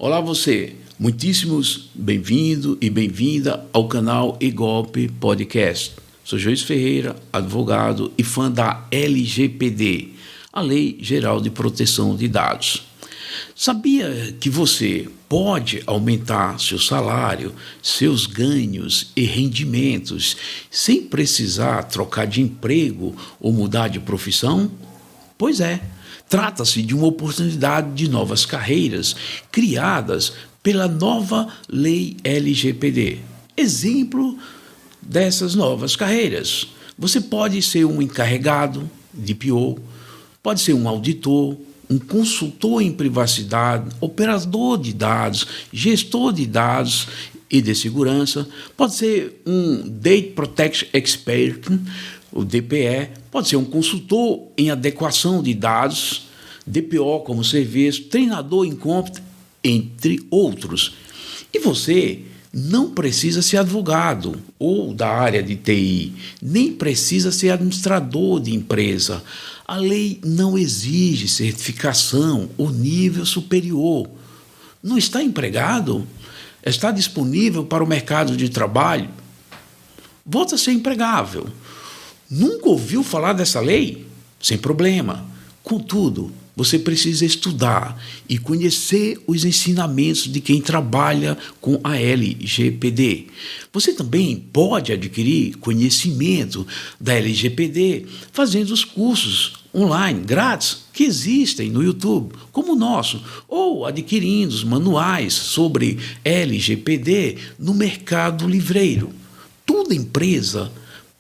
Olá você, muitíssimos bem-vindo e bem-vinda ao canal eGolpe Podcast. Sou Joyce Ferreira, advogado e fã da LGPD, a Lei Geral de Proteção de Dados. Sabia que você pode aumentar seu salário, seus ganhos e rendimentos sem precisar trocar de emprego ou mudar de profissão? Pois é. Trata-se de uma oportunidade de novas carreiras criadas pela nova Lei LGPD. Exemplo dessas novas carreiras: você pode ser um encarregado de DPO, pode ser um auditor, um consultor em privacidade, operador de dados, gestor de dados e de segurança, pode ser um Data Protection Expert, o DPE, pode ser um consultor em adequação de dados, DPO como serviço, treinador em Compet, entre outros. E você não precisa ser advogado ou da área de TI, nem precisa ser administrador de empresa. A lei não exige certificação ou nível superior. Não está empregado? Está disponível para o mercado de trabalho? Volta a ser empregável. Nunca ouviu falar dessa lei? Sem problema. Contudo, você precisa estudar e conhecer os ensinamentos de quem trabalha com a LGPD. Você também pode adquirir conhecimento da LGPD fazendo os cursos online grátis que existem no YouTube, como o nosso, ou adquirindo os manuais sobre LGPD no mercado livreiro. Toda empresa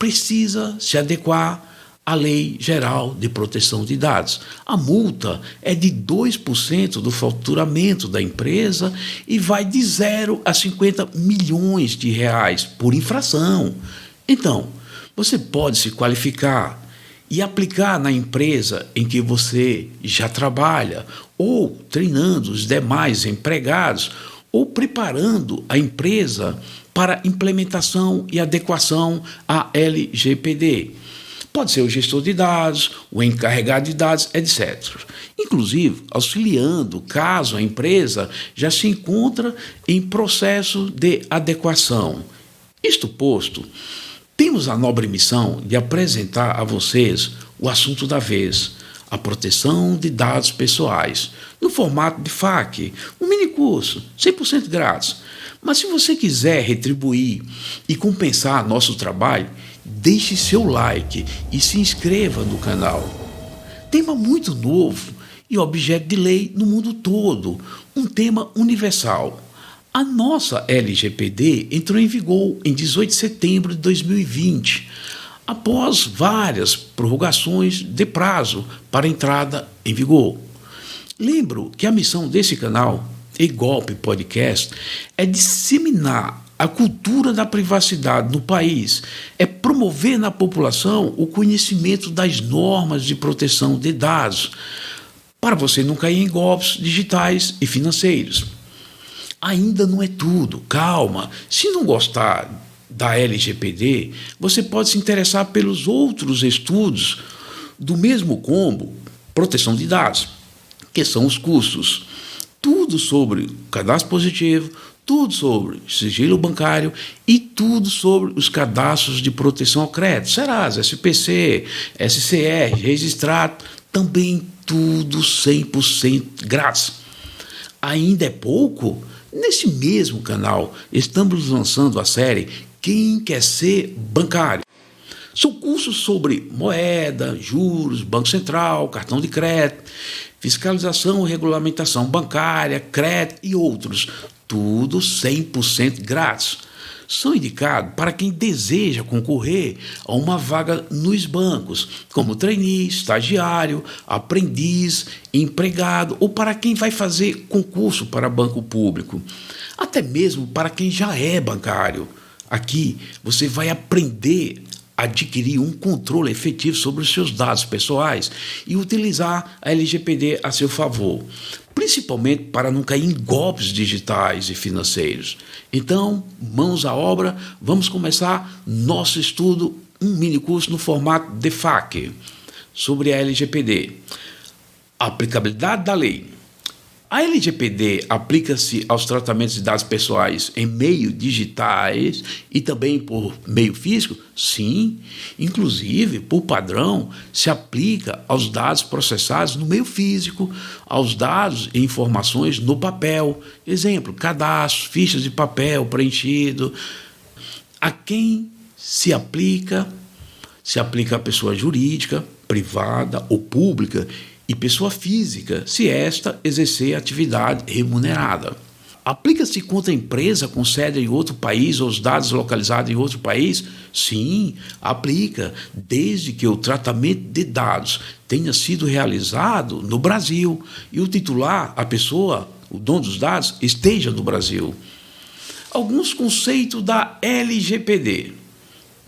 precisa se adequar à Lei Geral de Proteção de Dados. A multa é de 2% do faturamento da empresa e vai de 0 a 50 milhões de reais por infração. Então, você pode se qualificar e aplicar na empresa em que você já trabalha, ou treinando os demais empregados, ou preparando a empresa para implementação e adequação à LGPD. Pode ser o gestor de dados, o encarregado de dados, etc. Inclusive, auxiliando caso a empresa já se encontra em processo de adequação. Isto posto, temos a nobre missão de apresentar a vocês o assunto da vez, a proteção de dados pessoais, no formato de FAQ, um minicurso, 100% grátis. Mas se você quiser retribuir e compensar nosso trabalho, deixe seu like e se inscreva no canal. Tema muito novo e objeto de lei no mundo todo, um tema universal. A nossa LGPD entrou em vigor em 18 de setembro de 2020, após várias prorrogações de prazo para entrada em vigor. Lembro que a missão desse canal, eGolpe Podcast, é disseminar a cultura da privacidade no país, é promover na população o conhecimento das normas de proteção de dados, para você não cair em golpes digitais e financeiros. Ainda não é tudo, calma. Se não gostar da LGPD, você pode se interessar pelos outros estudos do mesmo combo, proteção de dados, que são os cursos. Tudo sobre cadastro positivo, tudo sobre sigilo bancário e tudo sobre os cadastros de proteção ao crédito, Serasa, SPC, SCR, registrado, também tudo 100% grátis. Ainda é pouco? Nesse mesmo canal, estamos lançando a série Quem Quer Ser Bancário. São cursos sobre moeda, juros, Banco Central, cartão de crédito, fiscalização e regulamentação bancária, crédito e outros. Tudo 100% grátis. são indicados para quem deseja concorrer a uma vaga nos bancos, como trainee, estagiário, aprendiz, empregado ou para quem vai fazer concurso para banco público, até mesmo para quem já é bancário. Aqui você vai aprender a adquirir um controle efetivo sobre os seus dados pessoais e utilizar a LGPD a seu favor, principalmente para não cair em golpes digitais e financeiros. Então, mãos à obra, vamos começar nosso estudo, um mini curso no formato DEFAC, sobre a LGPD. A aplicabilidade da lei. A LGPD aplica-se aos tratamentos de dados pessoais em meios digitais e também por meio físico? Sim, inclusive, por padrão, se aplica aos dados processados no meio físico, aos dados e informações no papel. Exemplo, cadastro, fichas de papel preenchido. A quem se aplica? Se aplica a pessoa jurídica, privada ou pública, e pessoa física, se esta exercer atividade remunerada. Aplica-se contra a empresa com sede em outro país ou os dados localizados em outro país? Sim, aplica, desde que o tratamento de dados tenha sido realizado no Brasil e o titular, a pessoa, o dono dos dados, esteja no Brasil. Alguns conceitos da LGPD.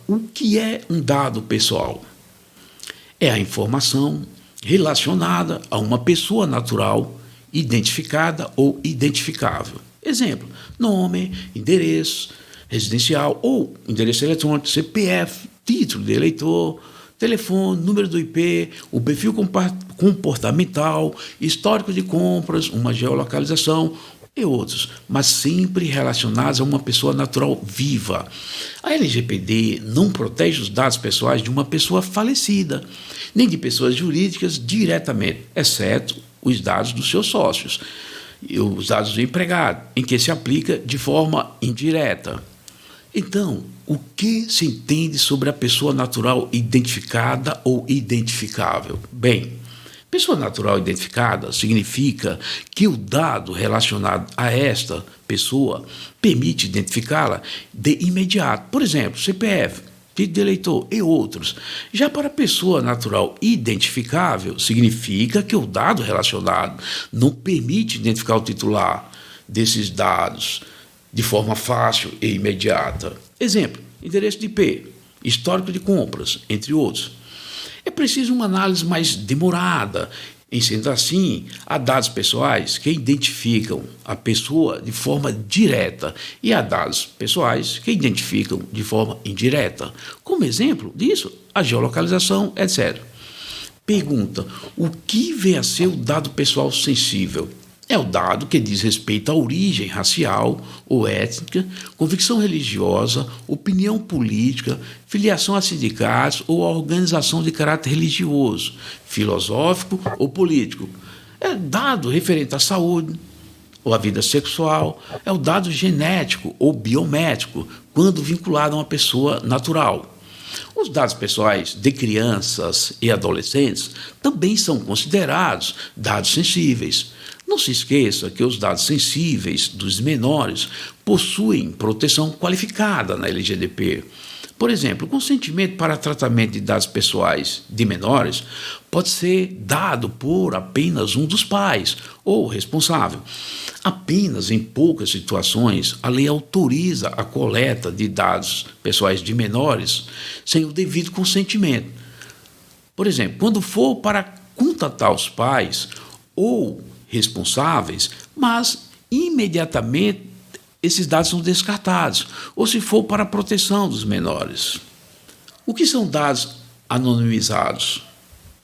O que é um dado pessoal? É a informação relacionada a uma pessoa natural, identificada ou identificável. Exemplo, nome, endereço residencial ou endereço eletrônico, CPF, título de eleitor, telefone, número do IP, o perfil comportamental, histórico de compras, uma geolocalização e outros, mas sempre relacionados a uma pessoa natural viva. A LGPD não protege os dados pessoais de uma pessoa falecida, nem de pessoas jurídicas diretamente, exceto os dados dos seus sócios e os dados do empregado, em que se aplica de forma indireta. Então, o que se entende sobre a pessoa natural identificada ou identificável? Bem, pessoa natural identificada significa que o dado relacionado a esta pessoa permite identificá-la de imediato. Por exemplo, CPF, título de eleitor e outros. Já para pessoa natural identificável, significa que o dado relacionado não permite identificar o titular desses dados de forma fácil e imediata. Exemplo, endereço de IP, histórico de compras, entre outros. É preciso uma análise mais demorada, em sendo assim, há dados pessoais que identificam a pessoa de forma direta e há dados pessoais que identificam de forma indireta. Como exemplo disso, a geolocalização, etc. Pergunta: o que vem a ser o dado pessoal sensível? É o dado que diz respeito à origem racial ou étnica, convicção religiosa, opinião política, filiação a sindicatos ou a organização de caráter religioso, filosófico ou político. É dado referente à saúde ou à vida sexual. É o dado genético ou biométrico, quando vinculado a uma pessoa natural. Os dados pessoais de crianças e adolescentes também são considerados dados sensíveis. Não se esqueça que os dados sensíveis dos menores possuem proteção qualificada na LGPD. Por exemplo, o consentimento para tratamento de dados pessoais de menores pode ser dado por apenas um dos pais ou responsável. Apenas em poucas situações, a lei autoriza a coleta de dados pessoais de menores sem o devido consentimento. Por exemplo, quando for para contatar os pais ou responsáveis, mas imediatamente esses dados são descartados, ou se for para a proteção dos menores. O que são dados anonimizados?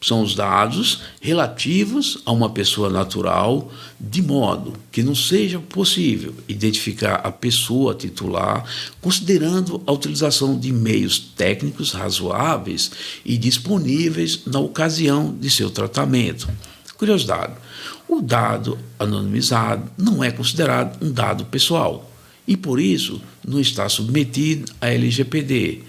São os dados relativos a uma pessoa natural, de modo que não seja possível identificar a pessoa titular, considerando a utilização de meios técnicos razoáveis e disponíveis na ocasião de seu tratamento. Curiosidade: o dado anonimizado não é considerado um dado pessoal e, por isso, não está submetido à LGPD.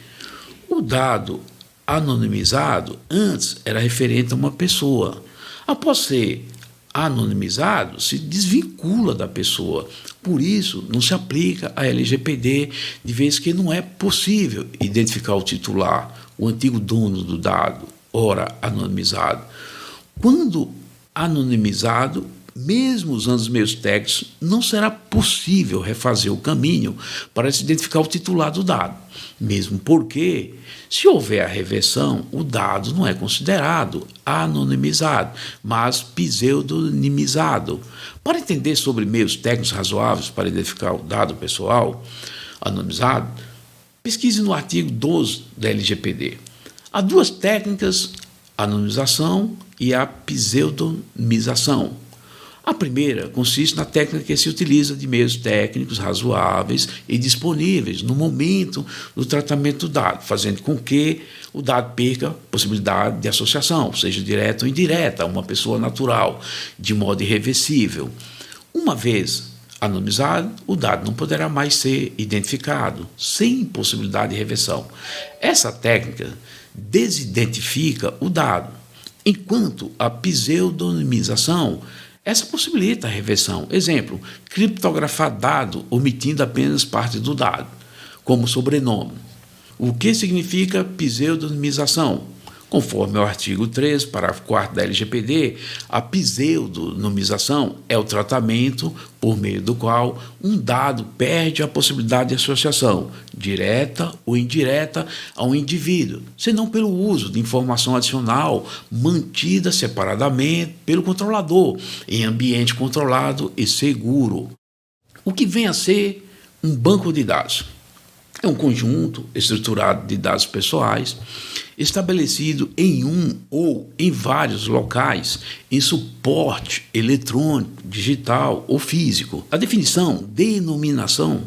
O dado anonimizado antes era referente a uma pessoa. Após ser anonimizado, se desvincula da pessoa, Por isso, não se aplica a LGPD, de vez que não é possível identificar o titular, o antigo dono do dado, ora anonimizado. Quando anonimizado, mesmo usando os meios técnicos, não será possível refazer o caminho para se identificar o titular do dado. Mesmo porque, se houver a reversão, o dado não é considerado anonimizado, mas pseudonimizado. Para entender sobre meios técnicos razoáveis para identificar o dado pessoal anonimizado, pesquise no artigo 12 da LGPD. Há duas técnicas, a anonimização e a pseudonimização. A primeira consiste na técnica que se utiliza de meios técnicos razoáveis e disponíveis no momento do tratamento do dado, fazendo com que o dado perca possibilidade de associação, seja direta ou indireta, a uma pessoa natural, de modo irreversível. Uma vez anonimizado, o dado não poderá mais ser identificado, sem possibilidade de reversão. Essa técnica desidentifica o dado, enquanto a pseudonimização essa possibilita a reversão. Exemplo, criptografar dado omitindo apenas parte do dado, como sobrenome. O que significa pseudonimização? Conforme o artigo 3, parágrafo 4 da LGPD, a pseudonimização é o tratamento por meio do qual um dado perde a possibilidade de associação, direta ou indireta, a um indivíduo, senão pelo uso de informação adicional mantida separadamente pelo controlador, em ambiente controlado e seguro. O que vem a ser um banco de dados? É um conjunto estruturado de dados pessoais estabelecido em um ou em vários locais em suporte eletrônico, digital ou físico. A definição, denominação,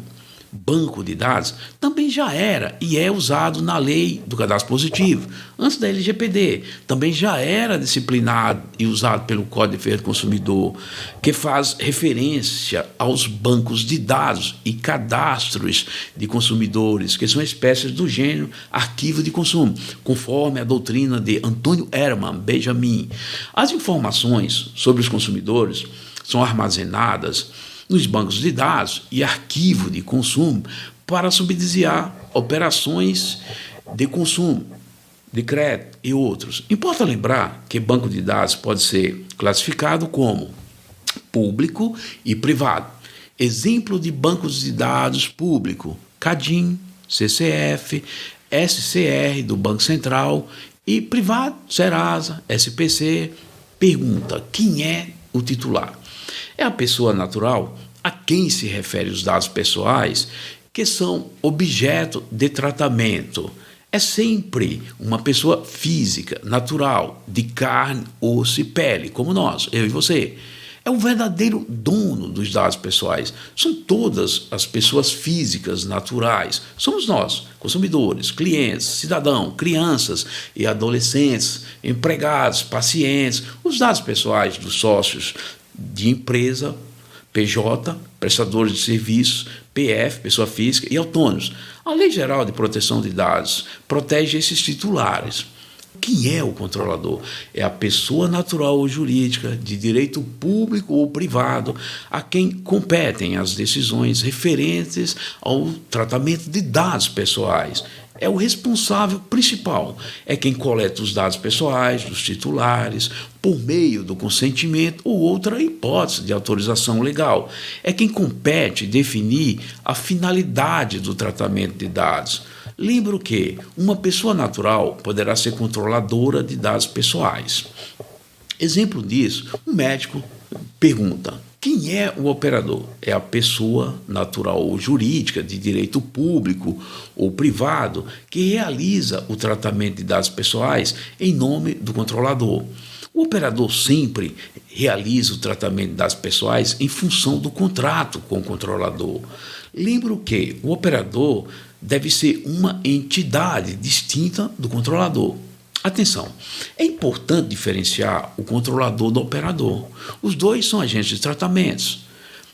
banco de dados, também já era e é usado na lei do cadastro positivo, antes da LGPD. Também já era disciplinado e usado pelo Código de Defesa do Consumidor, que faz referência aos bancos de dados e cadastros de consumidores, que são espécies do gênero arquivo de consumo, conforme a doutrina de Antônio Hermann Benjamin. As informações sobre os consumidores são armazenadas nos bancos de dados e arquivo de consumo para subsidiar operações de consumo, de crédito e outros. Importa lembrar que banco de dados pode ser classificado como público e privado. Exemplo de bancos de dados público: CADIM, CCF, SCR do Banco Central e privado, Serasa, SPC. Pergunta: quem é o titular? É a pessoa natural a quem se refere os dados pessoais que são objeto de tratamento. É sempre uma pessoa física, natural, de carne, osso e pele, como nós, eu e você. É o verdadeiro dono dos dados pessoais. São todas as pessoas físicas, naturais. Somos nós, consumidores, clientes, cidadãos, crianças e adolescentes, empregados, pacientes, os dados pessoais dos sócios de empresa, PJ, prestadores de serviços, PF, pessoa física e autônomos. A Lei Geral de Proteção de Dados protege esses titulares. Quem é o controlador? É a pessoa natural ou jurídica, de direito público ou privado, a quem competem as decisões referentes ao tratamento de dados pessoais. É o responsável principal, é quem coleta os dados pessoais dos titulares por meio do consentimento ou outra hipótese de autorização legal. É quem compete definir a finalidade do tratamento de dados. Lembro que uma pessoa natural poderá ser controladora de dados pessoais. Exemplo disso, um médico pergunta: quem é o operador? É a pessoa natural ou jurídica de direito público ou privado que realiza o tratamento de dados pessoais em nome do controlador. O operador sempre realiza o tratamento de dados pessoais em função do contrato com o controlador. Lembro que o operador deve ser uma entidade distinta do controlador. Atenção, é importante diferenciar o controlador do operador. Os dois são agentes de tratamentos,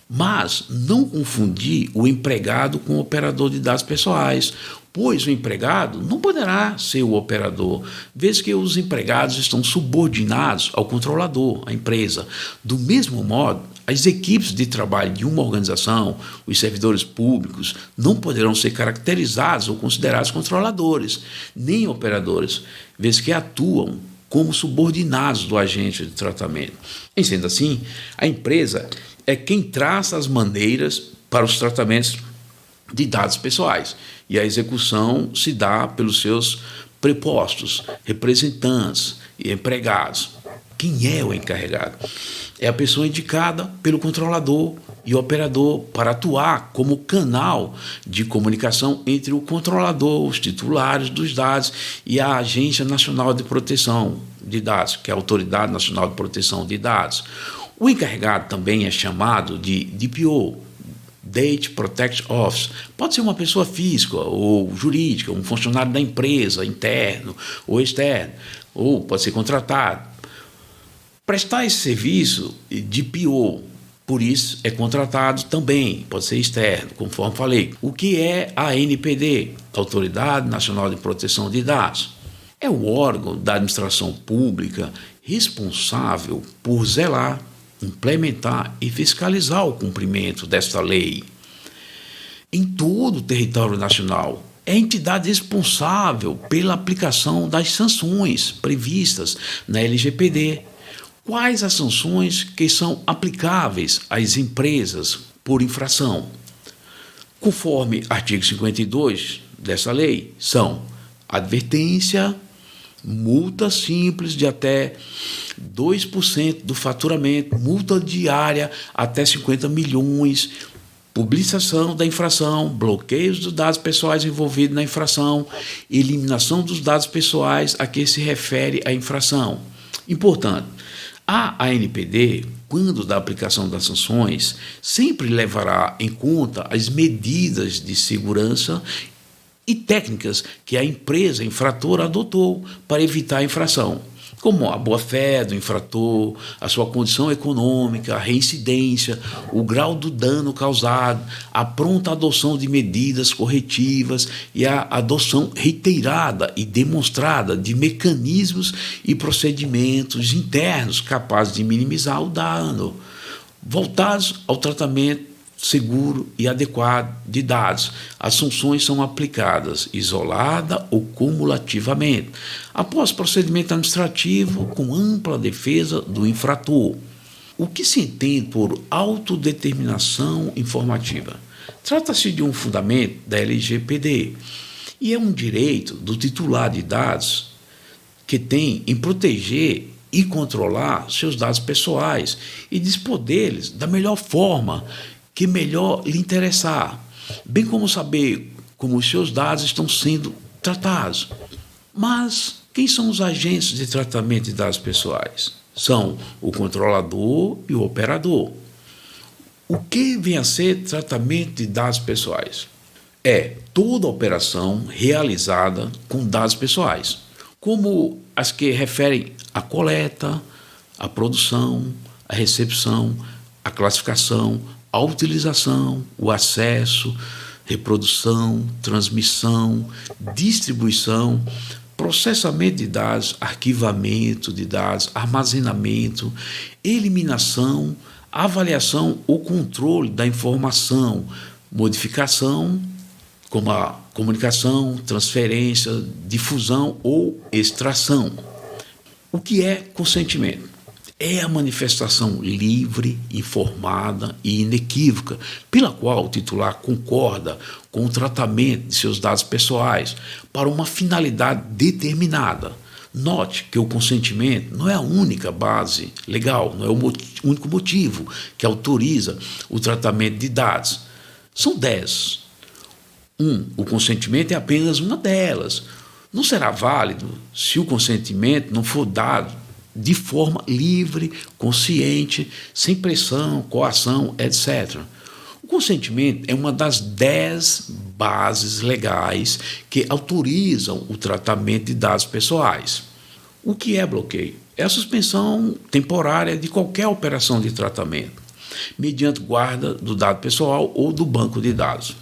mas não confundir o empregado com o operador de dados pessoais, pois o empregado não poderá ser o operador, vez que os empregados estão subordinados ao controlador, à empresa. Do mesmo modo, As equipes de trabalho de uma organização, os servidores públicos, não poderão ser caracterizados ou considerados controladores, nem operadores, vez que atuam como subordinados do agente de tratamento. Em sendo assim, a empresa é quem traça as maneiras para os tratamentos de dados pessoais, e a execução se dá pelos seus prepostos, representantes e empregados. Quem é o encarregado? É a pessoa indicada pelo controlador e operador para atuar como canal de comunicação entre o controlador, os titulares dos dados e a Agência Nacional de Proteção de Dados, que é a Autoridade Nacional de Proteção de Dados. O encarregado também é chamado de DPO, Data Protection Officer. Pode ser uma pessoa física ou jurídica, um funcionário da empresa, interno ou externo, ou pode ser contratado. Prestar esse serviço de PO, por isso é contratado também, pode ser externo, conforme falei. O que é a ANPD, Autoridade Nacional de Proteção de Dados? É o órgão da administração pública responsável por zelar, implementar e fiscalizar o cumprimento desta lei em todo o território nacional. É a entidade responsável pela aplicação das sanções previstas na LGPD. Quais as sanções que são aplicáveis às empresas por infração? Conforme artigo 52 dessa lei, são advertência, multa simples de até 2% do faturamento, multa diária até 50 milhões, publicação da infração, bloqueios dos dados pessoais envolvidos na infração, eliminação dos dados pessoais a que se refere a infração. Importante, a ANPD, quando da aplicação das sanções, sempre levará em conta as medidas de segurança e técnicas que a empresa infratora adotou para evitar a infração, como a boa-fé do infrator, a sua condição econômica, a reincidência, o grau do dano causado, a pronta adoção de medidas corretivas e a adoção reiterada e demonstrada de mecanismos e procedimentos internos capazes de minimizar o dano, voltados ao tratamento seguro e adequado de dados. As sanções são aplicadas isolada ou cumulativamente, após procedimento administrativo com ampla defesa do infrator. O que se entende por autodeterminação informativa? Trata-se de um fundamento da LGPD e é um direito do titular de dados que tem em proteger e controlar seus dados pessoais e dispor deles da melhor forma que melhor lhe interessar, bem como saber como os seus dados estão sendo tratados. Mas quem são os agentes de tratamento de dados pessoais? São o controlador e o operador. O que vem a ser tratamento de dados pessoais? É toda operação realizada com dados pessoais, como as que referem à coleta, à produção, à recepção, à classificação, a utilização, o acesso, reprodução, transmissão, distribuição, processamento de dados, arquivamento de dados, armazenamento, eliminação, avaliação ou controle da informação, modificação, como a comunicação, transferência, difusão ou extração. O que é consentimento? É a manifestação livre, informada e inequívoca pela qual o titular concorda com o tratamento de seus dados pessoais para uma finalidade determinada. Note que o consentimento não é a única base legal, não é o único motivo que autoriza o tratamento de dados. São 10. O consentimento é apenas uma delas. Não será válido se o consentimento não for dado de forma livre, consciente, sem pressão, coação, etc. O consentimento é uma das 10 bases legais que autorizam o tratamento de dados pessoais. O que é bloqueio? É a suspensão temporária de qualquer operação de tratamento, mediante guarda do dado pessoal ou do banco de dados.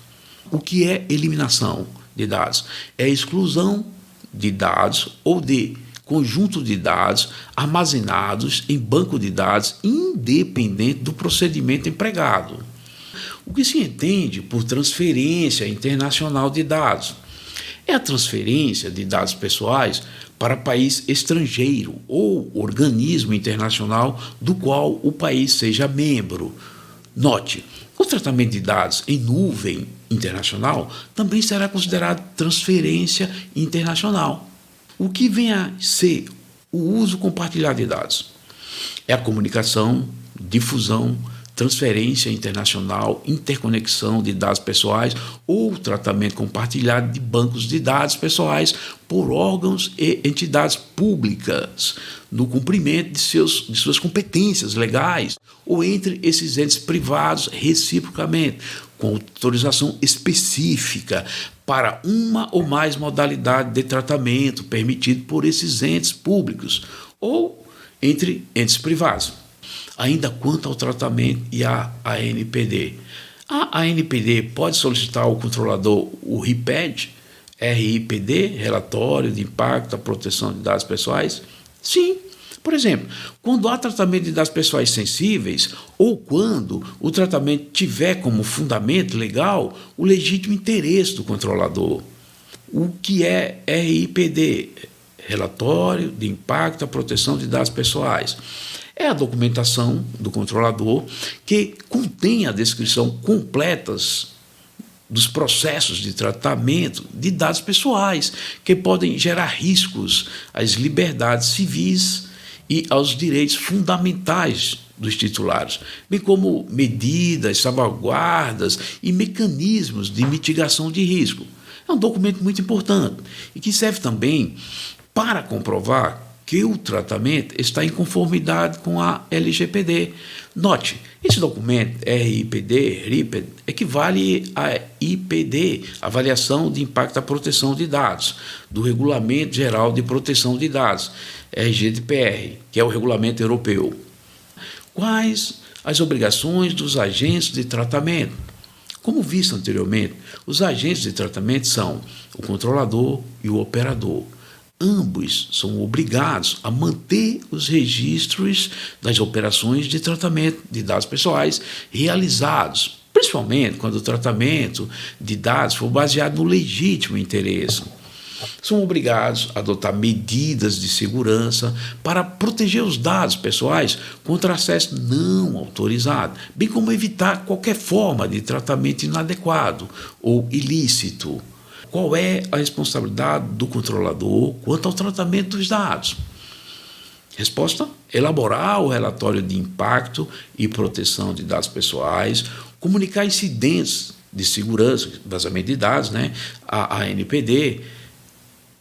O que é eliminação de dados? É a exclusão de dados ou de conjunto de dados armazenados em banco de dados independente do procedimento empregado. O que se entende por transferência internacional de dados é a transferência de dados pessoais para país estrangeiro ou organismo internacional do qual o país seja membro. Note, o tratamento de dados em nuvem internacional também será considerado transferência internacional. O que vem a ser o uso compartilhado de dados? É a comunicação, difusão, transferência internacional, interconexão de dados pessoais ou tratamento compartilhado de bancos de dados pessoais por órgãos e entidades públicas, no cumprimento de suas competências legais ou entre esses entes privados reciprocamente, com autorização específica para uma ou mais modalidades de tratamento permitido por esses entes públicos ou entre entes privados. Ainda quanto ao tratamento e a ANPD. A ANPD pode solicitar ao controlador o RIPED, RIPD, Relatório de Impacto da Proteção de Dados Pessoais? Sim. Por exemplo, quando há tratamento de dados pessoais sensíveis ou quando o tratamento tiver como fundamento legal o legítimo interesse do controlador. O que é RIPD? Relatório de Impacto da Proteção de Dados Pessoais. É a documentação do controlador que contém a descrição completas dos processos de tratamento de dados pessoais que podem gerar riscos às liberdades civis e aos direitos fundamentais dos titulares, bem como medidas, salvaguardas e mecanismos de mitigação de risco. É um documento muito importante e que serve também para comprovar que o tratamento está em conformidade com a LGPD. Note, esse documento RIPD equivale a IPD, Avaliação de Impacto da Proteção de Dados, do Regulamento Geral de Proteção de Dados, RGDPR, que é o regulamento europeu. Quais as obrigações dos agentes de tratamento? Como visto anteriormente, os agentes de tratamento são o controlador e o operador. Ambos são obrigados a manter os registros das operações de tratamento de dados pessoais realizados, principalmente quando o tratamento de dados for baseado no legítimo interesse. São obrigados a adotar medidas de segurança para proteger os dados pessoais contra acesso não autorizado, bem como evitar qualquer forma de tratamento inadequado ou ilícito. Qual é a responsabilidade do controlador quanto ao tratamento dos dados? Resposta: elaborar o relatório de impacto e proteção de dados pessoais, comunicar incidentes de segurança, vazamento de dados, a ANPD,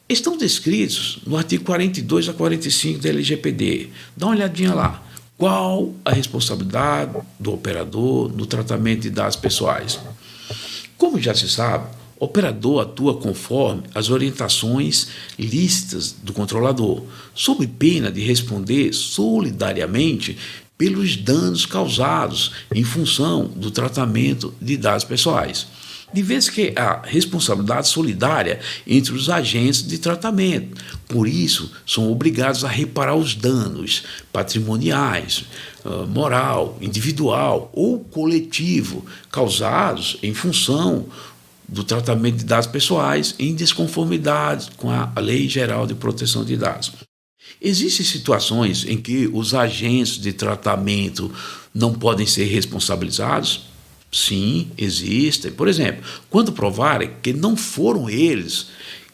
estão descritos no artigo 42 a 45 da LGPD. Dá uma olhadinha lá. Qual a responsabilidade do operador no tratamento de dados pessoais? Como já se sabe, o operador atua conforme as orientações lícitas do controlador, sob pena de responder solidariamente pelos danos causados em função do tratamento de dados pessoais. De vez que há responsabilidade solidária entre os agentes de tratamento, por isso são obrigados a reparar os danos patrimoniais, moral, individual ou coletivo causados em função do tratamento de dados pessoais em desconformidade com a Lei Geral de Proteção de Dados. Existem situações em que os agentes de tratamento não podem ser responsabilizados? Sim, existem. Por exemplo, quando provarem que não foram eles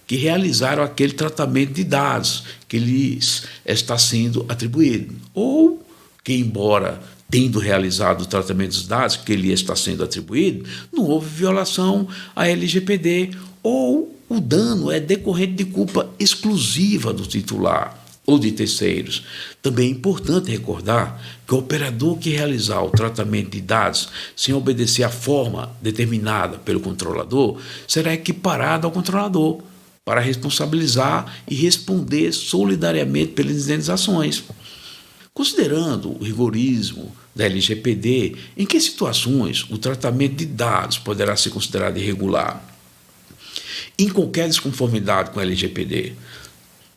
que realizaram aquele tratamento de dados que lhes está sendo atribuído, ou que, embora tendo realizado o tratamento dos dados que lhe está sendo atribuído, não houve violação à LGPD, ou o dano é decorrente de culpa exclusiva do titular ou de terceiros. Também é importante recordar que o operador que realizar o tratamento de dados sem obedecer à forma determinada pelo controlador será equiparado ao controlador para responsabilizar e responder solidariamente pelas indenizações. Considerando o rigorismo da LGPD, em que situações o tratamento de dados poderá ser considerado irregular? Em qualquer desconformidade com a LGPD.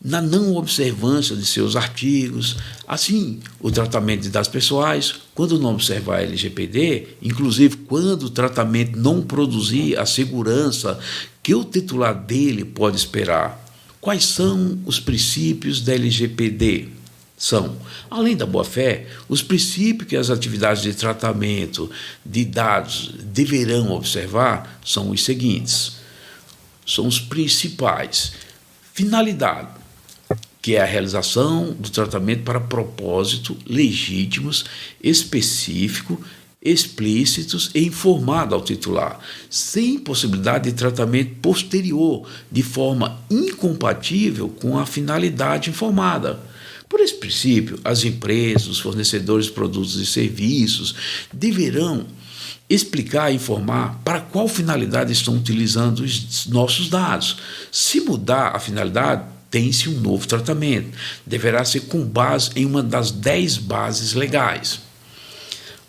na não observância de seus artigos. Assim, o tratamento de dados pessoais, quando não observar a LGPD, inclusive quando o tratamento não produzir a segurança que o titular dele pode esperar. Quais são os princípios da LGPD? São, além da boa-fé, os princípios que as atividades de tratamento de dados deverão observar são os seguintes. São os principais. Finalidade, que é a realização do tratamento para propósito legítimos, específico, explícitos e informado ao titular, sem possibilidade de tratamento posterior, de forma incompatível com a finalidade informada. Por esse princípio, as empresas, os fornecedores de produtos e serviços deverão explicar e informar para qual finalidade estão utilizando os nossos dados. Se mudar a finalidade, tem-se um novo tratamento. Deverá ser com base em uma das 10 bases legais.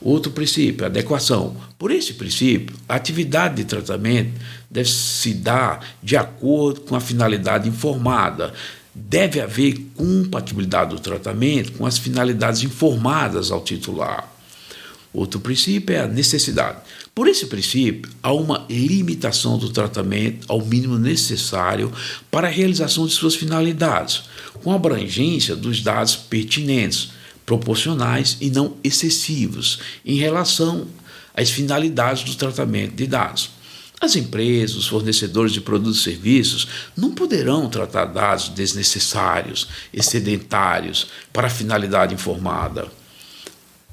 Outro princípio, adequação. Por esse princípio, a atividade de tratamento deve se dar de acordo com a finalidade informada. Deve haver compatibilidade do tratamento com as finalidades informadas ao titular. Outro princípio é a necessidade. Por esse princípio, há uma limitação do tratamento ao mínimo necessário para a realização de suas finalidades, com abrangência dos dados pertinentes, proporcionais e não excessivos, em relação às finalidades do tratamento de dados. As empresas, os fornecedores de produtos e serviços não poderão tratar dados desnecessários, excedentários, para a finalidade informada.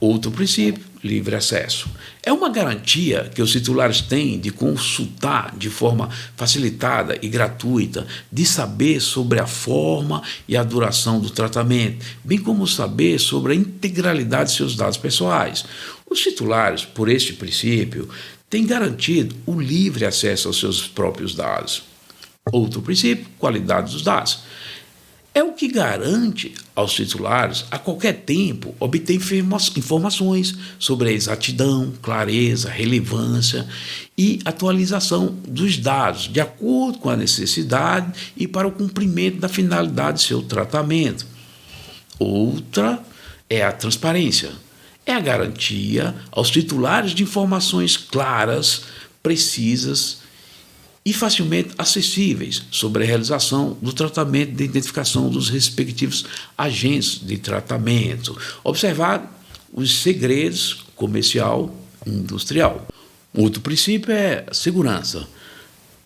Outro princípio, livre acesso. É uma garantia que os titulares têm de consultar de forma facilitada e gratuita, de saber sobre a forma e a duração do tratamento, bem como saber sobre a integralidade de seus dados pessoais. Os titulares, por este princípio, têm garantido o livre acesso aos seus próprios dados. Outro princípio, qualidade dos dados. É o que garante aos titulares, a qualquer tempo, obter informações sobre a exatidão, clareza, relevância e atualização dos dados, de acordo com a necessidade e para o cumprimento da finalidade de seu tratamento. Outra é a transparência. É a garantia aos titulares de informações claras, precisas e facilmente acessíveis sobre a realização do tratamento de identificação dos respectivos agentes de tratamento, observar os segredos comercial e industrial. Outro princípio é a segurança,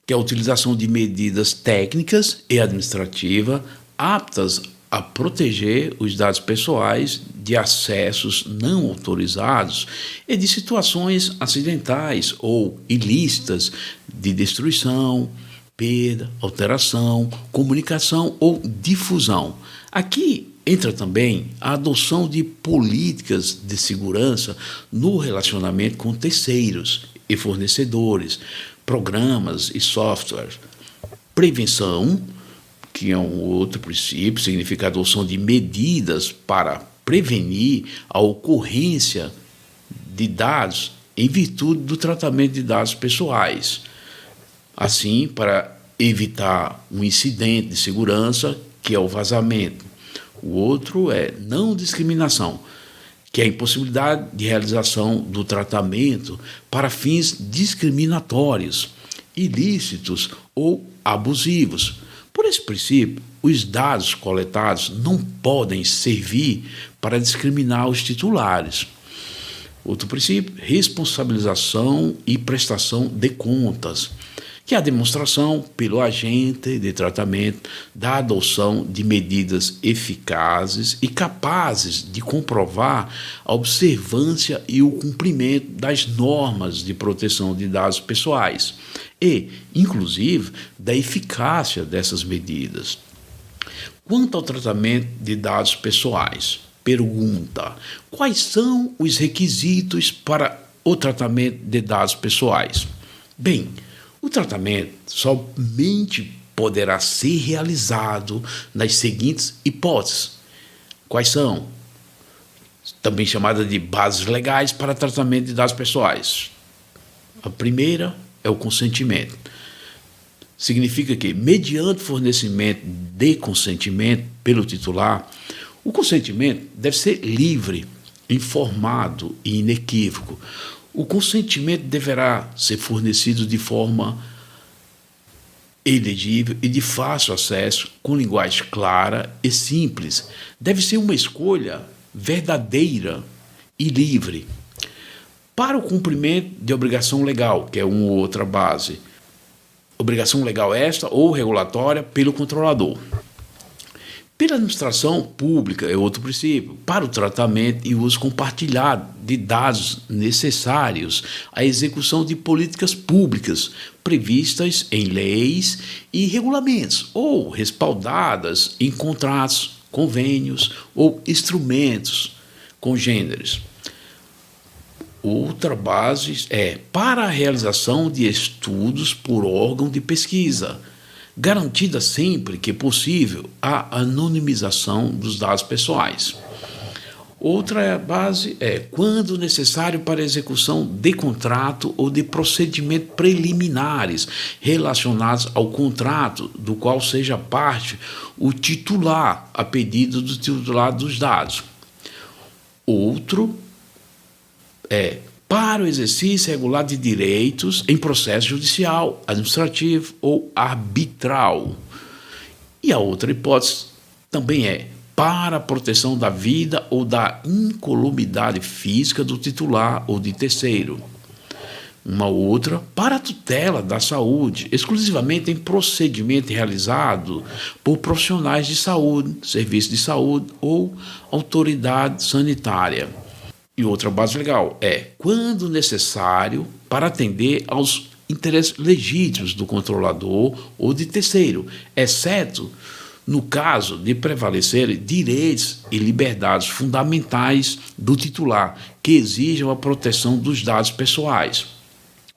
que é a utilização de medidas técnicas e administrativas aptas a proteger os dados pessoais de acessos não autorizados e de situações acidentais ou ilícitas de destruição, perda, alteração, comunicação ou difusão. Aqui entra também a adoção de políticas de segurança no relacionamento com terceiros e fornecedores, programas e softwares. Prevenção, que é um outro princípio, significa a adoção de medidas para prevenir a ocorrência de dados em virtude do tratamento de dados pessoais. Assim, para evitar um incidente de segurança, que é o vazamento. O outro é não discriminação, que é a impossibilidade de realização do tratamento para fins discriminatórios, ilícitos ou abusivos. Por esse princípio, os dados coletados não podem servir para discriminar os titulares. Outro princípio, responsabilização e prestação de contas, que é a demonstração pelo agente de tratamento da adoção de medidas eficazes e capazes de comprovar a observância e o cumprimento das normas de proteção de dados pessoais e, inclusive, da eficácia dessas medidas. Quanto ao tratamento de dados pessoais, pergunta: quais são os requisitos para o tratamento de dados pessoais? Bem, o tratamento somente poderá ser realizado nas seguintes hipóteses. Quais são? Também chamada de bases legais para tratamento de dados pessoais. A primeira é o consentimento. significa que, mediante fornecimento de consentimento pelo titular, o consentimento deve ser livre, informado e inequívoco. O consentimento deverá ser fornecido de forma elegível e de fácil acesso, com linguagem clara e simples. Deve ser uma escolha verdadeira e livre. Para o cumprimento de obrigação legal, que é uma ou outra base, obrigação legal esta ou regulatória pelo controlador. Pela administração pública é outro princípio, para o tratamento e uso compartilhado de dados necessários à execução de políticas públicas previstas em leis e regulamentos ou respaldadas em contratos, convênios ou instrumentos congêneres. Outra base é para a realização de estudos por órgão de pesquisa, garantida sempre que possível a anonimização dos dados pessoais. Outra base é quando necessário para a execução de contrato ou de procedimentos preliminares relacionados ao contrato do qual seja parte o titular, a pedido do titular dos dados. Outro é para o exercício regular de direitos em processo judicial, administrativo ou arbitral. E a outra hipótese também é para a proteção da vida ou da incolumidade física do titular ou de terceiro. Uma outra para a tutela da saúde, exclusivamente em procedimento realizado por profissionais de saúde, serviço de saúde ou autoridade sanitária. E outra base legal é quando necessário para atender aos interesses legítimos do controlador ou de terceiro, exceto no caso de prevalecerem direitos e liberdades fundamentais do titular que exijam a proteção dos dados pessoais,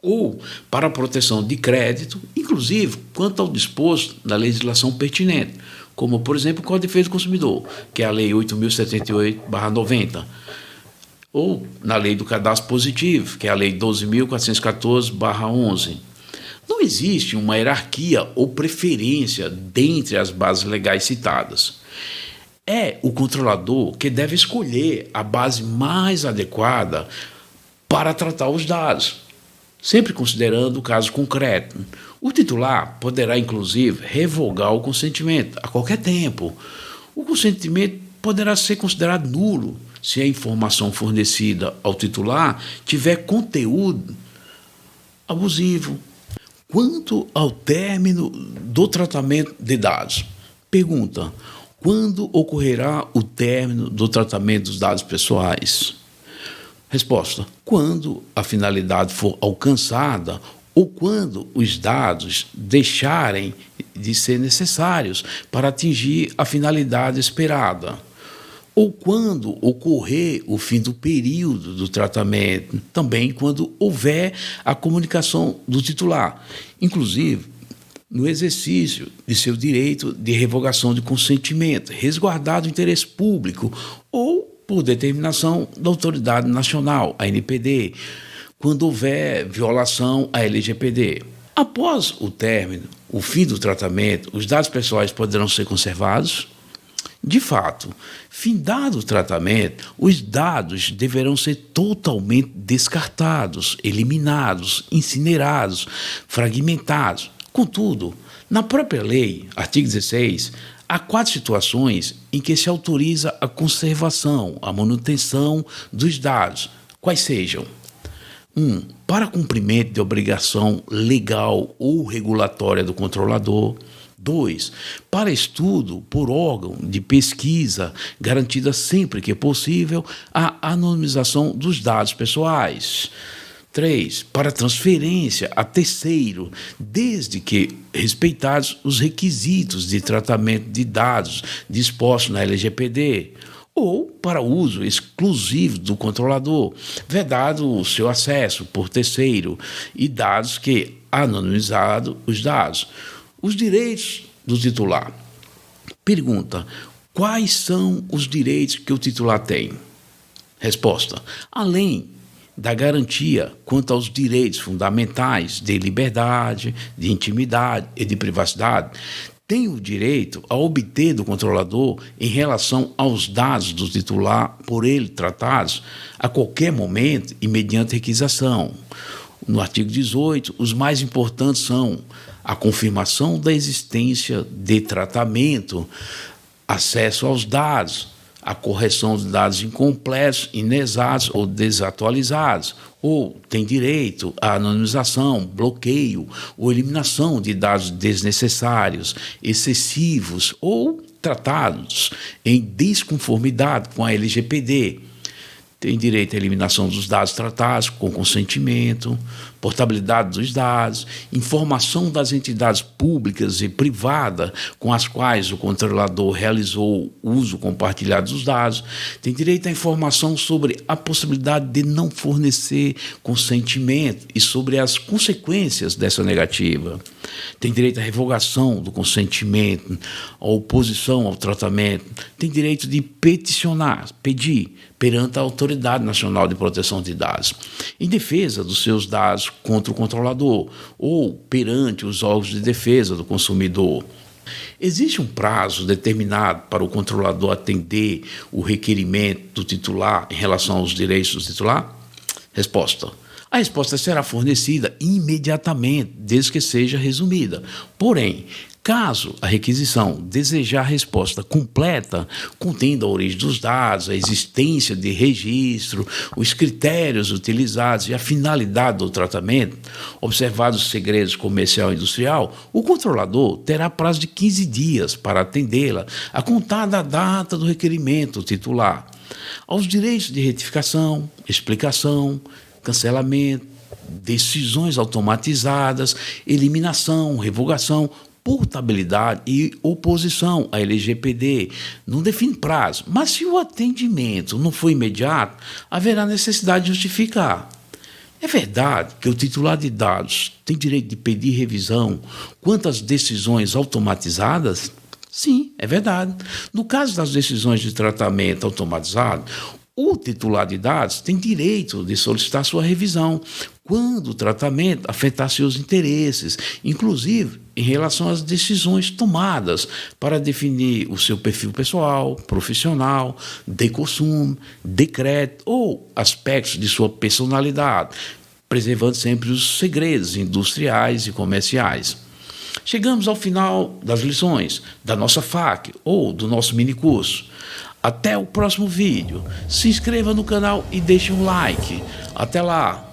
ou para a proteção de crédito, inclusive quanto ao disposto da legislação pertinente, como, por exemplo, o Código de Defesa do Consumidor, que é a Lei 8.078/90, ou na Lei do Cadastro Positivo, que é a Lei 12.414/11. Não existe uma hierarquia ou preferência dentre as bases legais citadas. É o controlador que deve escolher a base mais adequada para tratar os dados, sempre considerando o caso concreto. O titular poderá, inclusive, revogar o consentimento a qualquer tempo. O consentimento poderá ser considerado nulo se a informação fornecida ao titular tiver conteúdo abusivo. Quanto ao término do tratamento de dados, pergunta: quando ocorrerá o término do tratamento dos dados pessoais? Resposta: quando a finalidade for alcançada ou quando os dados deixarem de ser necessários para atingir a finalidade esperada, ou quando ocorrer o fim do período do tratamento, também quando houver a comunicação do titular, inclusive no exercício de seu direito de revogação de consentimento, resguardado o interesse público ou por determinação da Autoridade Nacional, a ANPD, quando houver violação à LGPD. Após o término, o fim do tratamento, os dados pessoais poderão ser conservados? De fato, findado o tratamento, os dados deverão ser totalmente descartados, eliminados, incinerados, fragmentados. Contudo, na própria lei, artigo 16, há 4 situações em que se autoriza a conservação, a manutenção dos dados, quais sejam: 1. Para cumprimento de obrigação legal ou regulatória do controlador. 2. Para estudo por órgão de pesquisa, garantida sempre que possível a anonimização dos dados pessoais. 3. Para transferência a terceiro, desde que respeitados os requisitos de tratamento de dados dispostos na LGPD, ou para uso exclusivo do controlador, vedado o seu acesso por terceiro e dados que anonimizado os dados. Os direitos do titular. Pergunta: quais são os direitos que o titular tem? Resposta: além da garantia quanto aos direitos fundamentais de liberdade, de intimidade e de privacidade, tem o direito a obter do controlador em relação aos dados do titular por ele tratados a qualquer momento e mediante requisição. No artigo 18, os mais importantes são a confirmação da existência de tratamento, acesso aos dados, a correção de dados incompletos, inexatos ou desatualizados, ou tem direito à anonimização, bloqueio ou eliminação de dados desnecessários, excessivos ou tratados em desconformidade com a LGPD. Tem direito à eliminação dos dados tratados com consentimento, portabilidade dos dados, informação das entidades públicas e privadas com as quais o controlador realizou uso compartilhado dos dados. Tem direito à informação sobre a possibilidade de não fornecer consentimento e sobre as consequências dessa negativa. Tem direito à revogação do consentimento, à oposição ao tratamento. Tem direito de peticionar, pedir, perante a Autoridade Nacional de Proteção de Dados, em defesa dos seus dados contra o controlador ou perante os órgãos de defesa do consumidor. Existe um prazo determinado para o controlador atender o requerimento do titular em relação aos direitos do titular? Resposta. A resposta será fornecida imediatamente, desde que seja resumida. Porém, caso a requisição desejar a resposta completa, contendo a origem dos dados, a existência de registro, os critérios utilizados e a finalidade do tratamento, observados os segredos comercial e industrial, o controlador terá prazo de 15 dias para atendê-la, a contar da data do requerimento titular. Aos direitos de retificação, explicação, cancelamento, decisões automatizadas, eliminação, revogação, portabilidade e oposição à LGPD. Não define prazo, mas se o atendimento não for imediato, haverá necessidade de justificar. É verdade que o titular de dados tem direito de pedir revisão quanto às decisões automatizadas? Sim, é verdade. No caso das decisões de tratamento automatizado, o titular de dados tem direito de solicitar sua revisão quando o tratamento afetar seus interesses, inclusive em relação às decisões tomadas para definir o seu perfil pessoal, profissional, de consumo, de crédito ou aspectos de sua personalidade, preservando sempre os segredos industriais e comerciais. Chegamos ao final das lições da nossa FAQ ou do nosso minicurso. Até o próximo vídeo. Se inscreva no canal e deixe um like. Até lá!